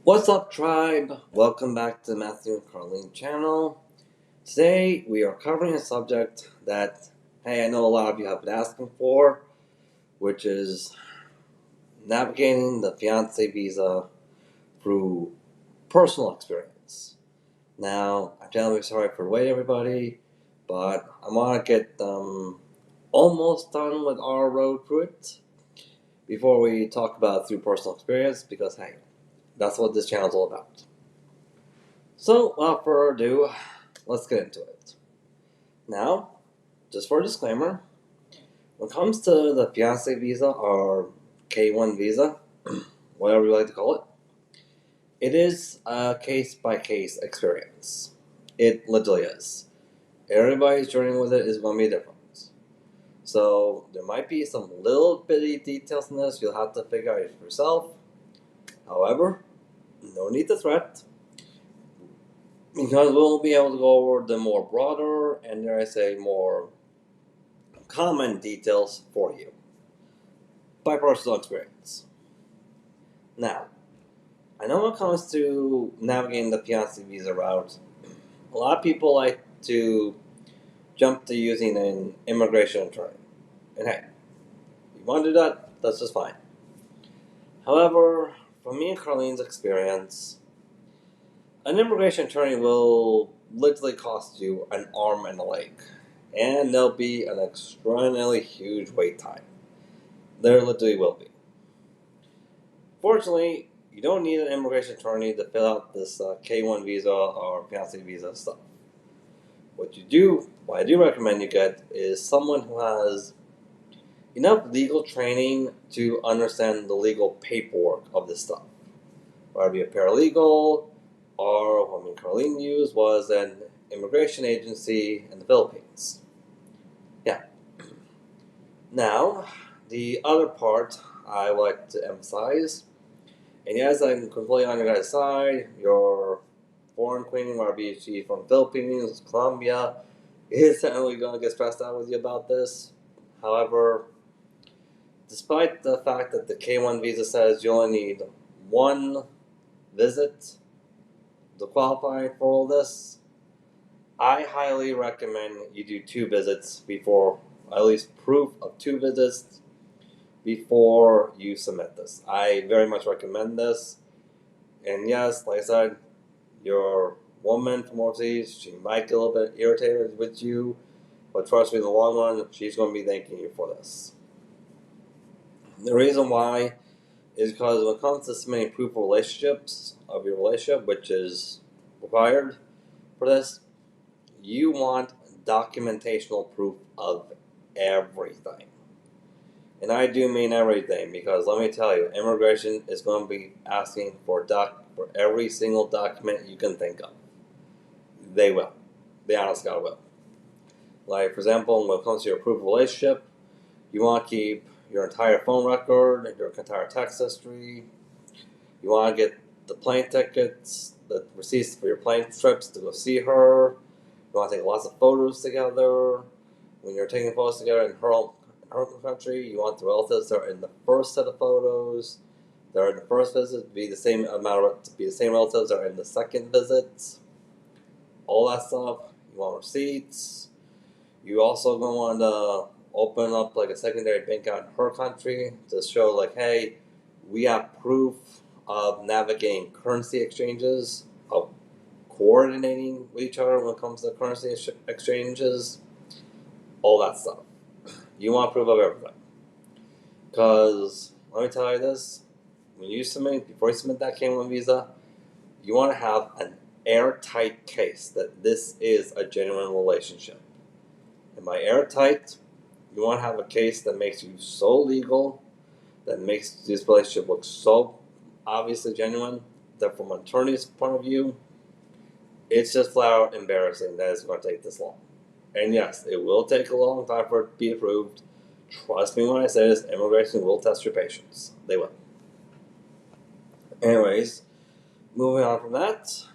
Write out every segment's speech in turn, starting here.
What's up, tribe? Welcome back to the Matthew and Carlene channel. Today we are covering a subject that, hey, I know a lot of you have been asking for, which is navigating the fiancé visa through personal experience. Now, I'm terribly sorry for waiting, everybody, but I want to get almost done with our road through it before we talk about through personal experience, because, hey, that's what this channel is all about. So, without further ado, let's get into it. Now, just for a disclaimer, when it comes to the fiancé visa or K1 visa, whatever you like to call it, it is a case-by-case experience. It literally is. Everybody's journey with it is going to be different. So, there might be some little bitty details in this you'll have to figure out for yourself. However, no need to fret, because we'll be able to go over the more broader and, dare I say, more common details for you by personal experience. Now, I know when it comes to navigating the fiancé visa route, a lot of people like to jump to using an immigration attorney. And hey, if you want to do that, that's just fine. However, from me and Carlene's experience, an immigration attorney will literally cost you an arm and a leg, and there'll be an extraordinarily huge wait time. There literally will be. Fortunately, you don't need an immigration attorney to fill out this K1 visa or fiancé visa stuff. What I do recommend you get is someone who has enough legal training to understand the legal paperwork of this stuff. Whether it be a paralegal, or what me and Carlene used was an immigration agency in the Philippines. Yeah. Now, the other part I would like to emphasize, and yes, I'm completely on your guys' side, your foreign queen, whether it be from the Philippines, Colombia, is certainly going to get stressed out with you about this. However, despite the fact that the K1 visa says you only need one visit to qualify for all this, I highly recommend you do 2 visits before, at least proof of 2 visits before you submit this. I very much recommend this. And yes, like I said, your woman from overseas, she might get a little bit irritated with you, but trust me, in the long run, she's going to be thanking you for this. The reason why is because when it comes to submitting proof of relationships, of your relationship, which is required for this, you want documentational proof of everything. And I do mean everything, because let me tell you, immigration is going to be asking for every single document you can think of. They will. They honestly will. Like, for example, when it comes to your proof of relationship, you want to keep your entire phone record, your entire text history. You want to get the plane tickets, the receipts for your plane trips to go see her. You want to take lots of photos together. When you're taking photos together in her country, you want the relatives that are in the first set of photos, that are in the first visit, to be the same relatives that are in the second visit. All that stuff. You want receipts. You also going to want to open up like a secondary bank account in her country to show like, hey, we have proof of navigating currency exchanges, of coordinating with each other when it comes to currency exchanges, all that stuff. You want proof of everything. Because, let me tell you this, before you submit that K1 visa, you want to have an airtight case that this is a genuine relationship. And by airtight, you want to have a case that makes you so legal, that makes this relationship look so obviously genuine, that from an attorney's point of view, it's just flat out embarrassing that it's going to take this long. And yes, it will take a long time for it to be approved. Trust me when I say this, immigration will test your patience. They will. Anyways, moving on from that,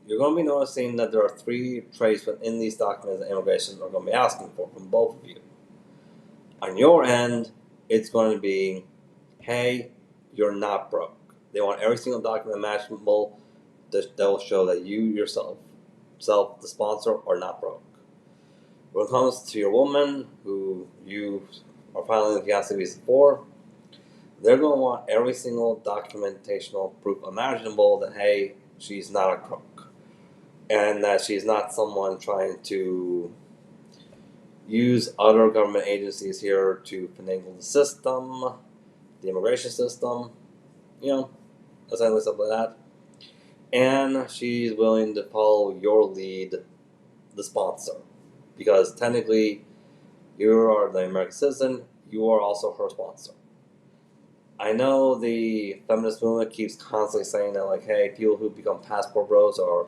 you're going to be noticing that there are 3 traits within these documents that immigration are going to be asking for from both of you. On your end, it's going to be, hey, you're not broke. They want every single document imaginable that will show that you yourself, the sponsor, are not broke. When it comes to your woman who you are filing the fiancé visa for, they're going to want every single documentational proof imaginable that, hey, she's not a crook. And that she's not someone trying to use other government agencies here to finagle the system, the immigration system, essentially stuff like that. And she's willing to follow your lead, the sponsor. Because technically, you are the American citizen, you are also her sponsor. I know the feminist movement keeps constantly saying that, like, hey, people who become passport bros are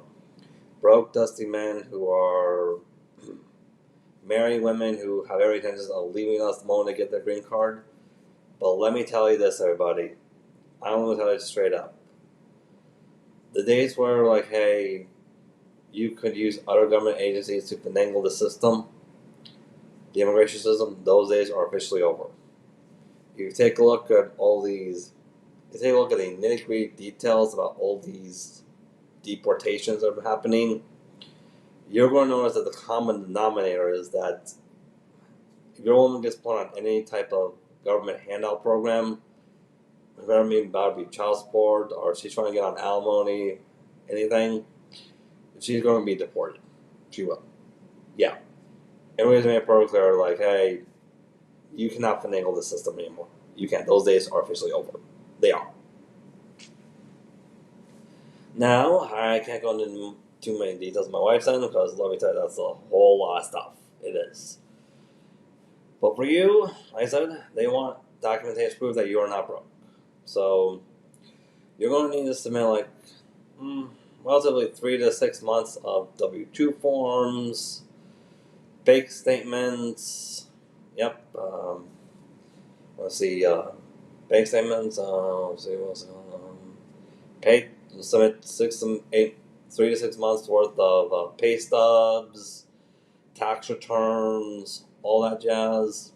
broke, dusty men who are marrying women who have every intention of leaving us the moment they get their green card. But let me tell you this, everybody. I'm going to tell you straight up. The days where, like, hey, you could use other government agencies to finagle the system, the immigration system, those days are officially over. If you take a look at all these, you take a look at the nitty-gritty details about all these deportations that are happening, you're going to notice that the common denominator is that if your woman gets put on any type of government handout program, whether it about to be child support or she's trying to get on alimony, anything, she's going to be deported. She will. Yeah. Everybody's made it perfect clear, like, hey, you cannot finagle the system anymore. You can't. Those days are officially over. They are. Now, I can't go into too many details of my wife's end because, let me tell you, that's a whole lot of stuff. It is. But for you, like I said, they want documentation proof that you are not broke. So, you're going to need to submit, like, relatively 3 to 6 months of W-2 forms, bank statements. Yep. Let's see. Bank statements. Let's see. What's pay. Submit 3 to 6 months worth of pay stubs, tax returns, all that jazz.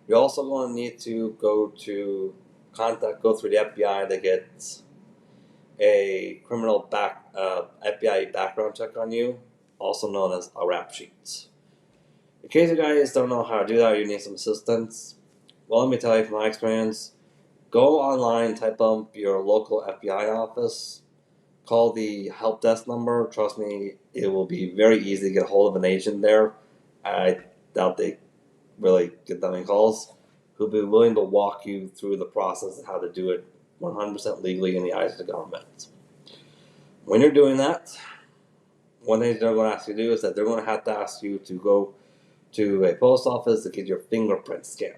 You're also going to need to go through the FBI to get a criminal FBI background check on you, also known as a rap sheet. In case you guys don't know how to do that or you need some assistance, well, let me tell you from my experience, go online, type up your local FBI office, call the help desk number. Trust me, it will be very easy to get a hold of an agent there. I doubt they really get that many calls, who'll be willing to walk you through the process of how to do it 100% legally in the eyes of the government. When you're doing that, one thing they're going to ask you to do is that they're going to have to ask you to go to a post office to get your fingerprint scanned.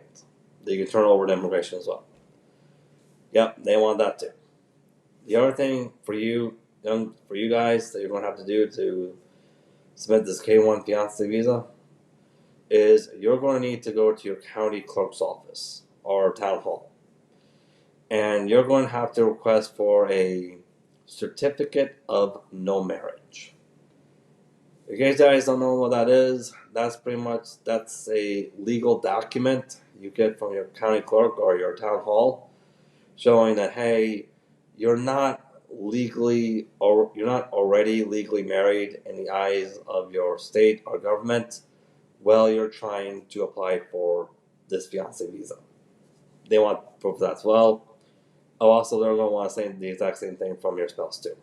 That you can turn over to immigration as well. Yep, they want that too. The other thing for you guys that you're going to have to do to submit this K-1 fiancé visa is you're going to need to go to your county clerk's office or town hall. And you're going to have to request for a certificate of no marriage. In case you guys don't know what that is, that's a legal document you get from your county clerk or your town hall showing that, hey, you're not already legally married in the eyes of your state or government while you're trying to apply for this fiancé visa. They want proof of that as well. Also, they're going to want to say the exact same thing from your spouse too.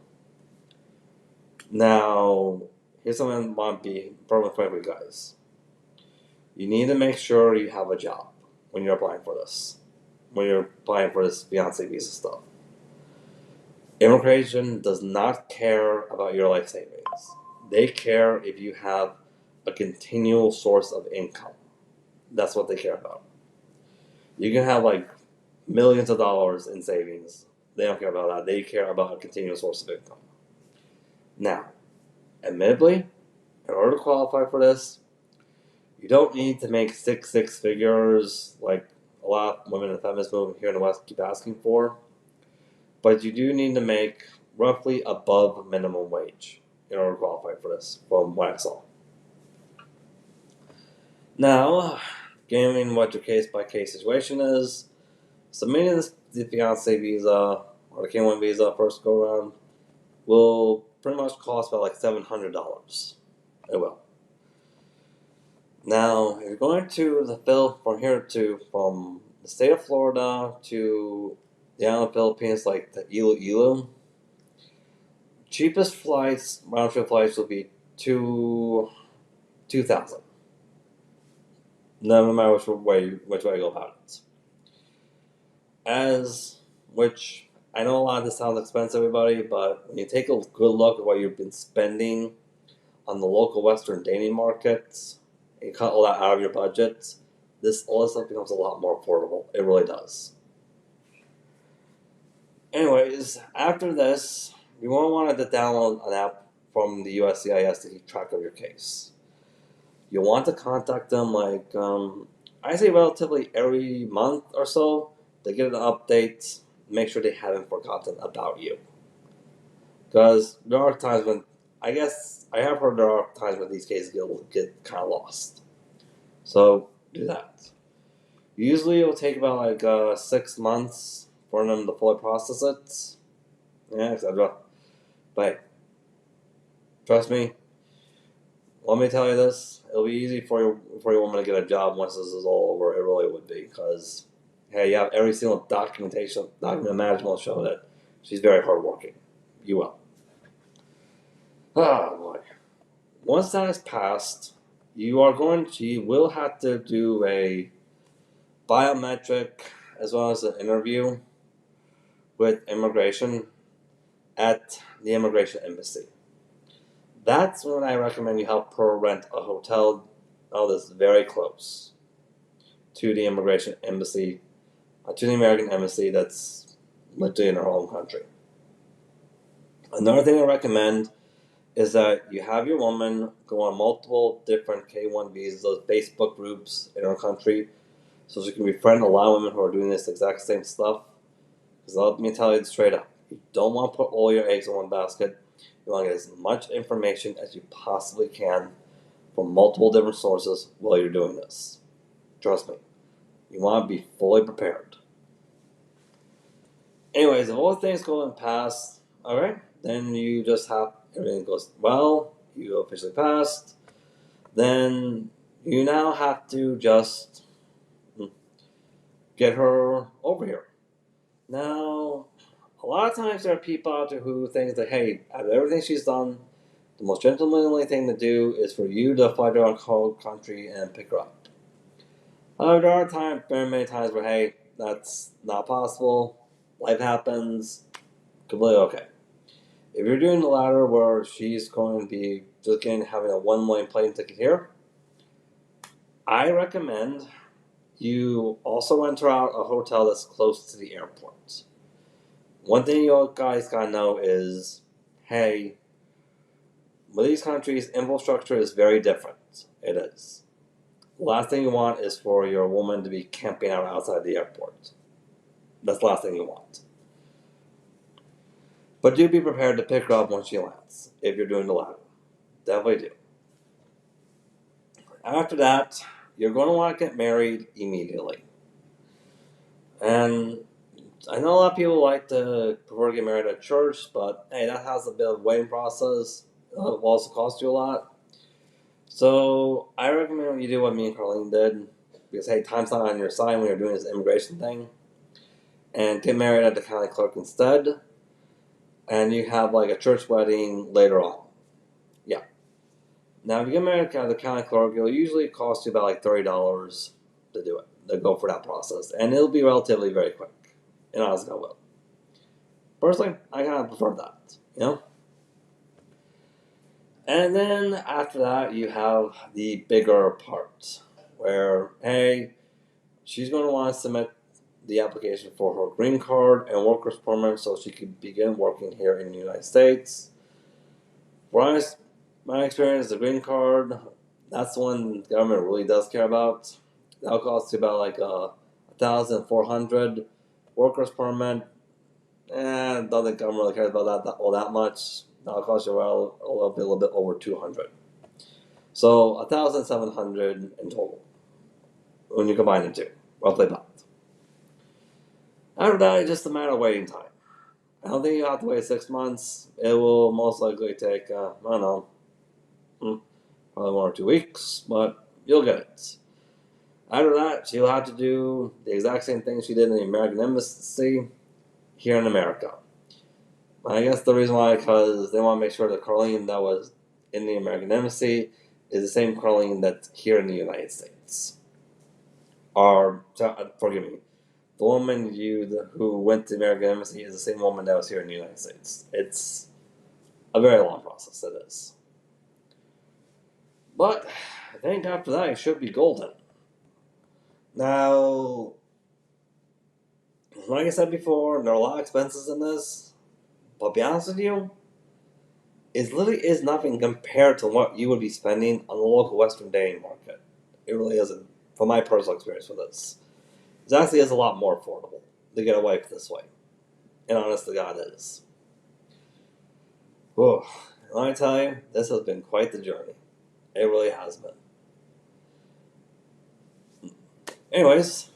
Now, here's something I want to be perfectly frank with you guys. You need to make sure you have a job when you're applying for this. When you're applying for this fiancé visa stuff. Immigration does not care about your life savings. They care if you have a continual source of income. That's what they care about. You can have like millions of dollars in savings. They don't care about that. They care about a continual source of income. Now, admittedly, in order to qualify for this, you don't need to make six figures like a lot of women in the feminist movement here in the West keep asking for. But you do need to make roughly above minimum wage in order to qualify for this, from what I saw. Now, given what your case-by-case situation is, submitting the fiancé visa, or the K1 visa first go around will pretty much cost about like $700. It will. Now, if you're going to the from the state of Florida to the island of Philippines, like the Iloilo, cheapest flights, round trip flights, will be 2,000. No matter which way you go about it. Which I know a lot of this sounds expensive, everybody, but when you take a good look at what you've been spending on the local Western dating markets, and you cut all that out of your budget, all this stuff becomes a lot more affordable. It really does. Anyways, after this, you won't want to download an app from the USCIS to keep track of your case. You'll want to contact them I say relatively every month or so to get an update, make sure they haven't forgotten about you. Because there are times when, I have heard there are times when these cases get kind of lost. So, do that. Usually it'll take about 6 months for them to fully process it. Yeah, etc. But trust me, let me tell you this, it'll be easy for your woman to get a job once this is all over. It really would be, because hey, you have every single document imaginable to show that she's very hardworking. You will. Oh boy. Once that is passed, you will have to do a biometric as well as an interview with immigration at the immigration embassy. That's when I recommend you help her rent a hotel that's very close to the immigration embassy, to the American embassy that's literally in her home country. Another thing I recommend is that you have your woman go on multiple different K1 visas, those Facebook groups in her country, so she can befriend a lot of women who are doing this exact same stuff. Because let me tell you straight up, you don't want to put all your eggs in one basket. You want to get as much information as you possibly can from multiple different sources while you're doing this. Trust me. You want to be fully prepared. Anyways, if all things go in pass, alright, then you just have everything goes well, you officially passed, then you now have to just get her over here. Now, a lot of times there are people out there who think that, hey, out of everything she's done, the most gentlemanly thing to do is for you to fly to our home country and pick her up. There are very many times where, hey, that's not possible. Life happens. Completely okay. If you're doing the latter where she's going to be just having a one-way plane ticket here, I recommend you also rent her out a hotel that's close to the airport. One thing you guys gotta know is, hey, with these countries, infrastructure is very different. It is. The last thing you want is for your woman to be camping out outside the airport. That's the last thing you want. But do be prepared to pick her up when she lands, if you're doing the latter. Definitely do. After that, you're going to want to get married immediately. And I know a lot of people like to prefer to get married at church, but hey, that has a bit of waiting process. It will also cost you a lot. So I recommend you do what me and Carlene did, because hey, time's not on your side when you're doing this immigration thing, and get married at the county clerk instead. And you have a church wedding later on. Yeah. Now, if you get married at the county clerk, it'll usually cost you about $30 to do it, to go for that process. And it'll be relatively very quick. And honestly, I will. Personally, I kind of prefer that, And then after that, you have the bigger part, where, hey, she's going to want to submit the application for her green card and worker's permit so she can begin working here in the United States. For my experience, the green card, that's the one the government really does care about. That'll cost you about $1,400. Worker's permit, don't think the government really cares about that all that much. That'll cost you a little bit over $200. So $1,700 in total when you combine the two, roughly about. After that, it's just a matter of waiting time. I don't think you have to wait 6 months. It will most likely take, I don't know, probably 1 or 2 weeks, but you'll get it. After that, she'll have to do the exact same thing she did in the American Embassy here in America. I guess the reason why, because they want to make sure the Carlene that was in the American Embassy is the same Carlene that's here in the United States. Or, forgive me, the woman who went to the American Embassy is the same woman that was here in the United States. It's a very long process, it is. But I think after that, it should be golden. Now, like I said before, there are a lot of expenses in this. But to be honest with you, it literally is nothing compared to what you would be spending on the local Western dating market. It really isn't, from my personal experience with this. It actually is a lot more affordable to get a wife this way. And honest to God, it is. Whew. Let me tell you, this has been quite the journey. It really has been. Anyways,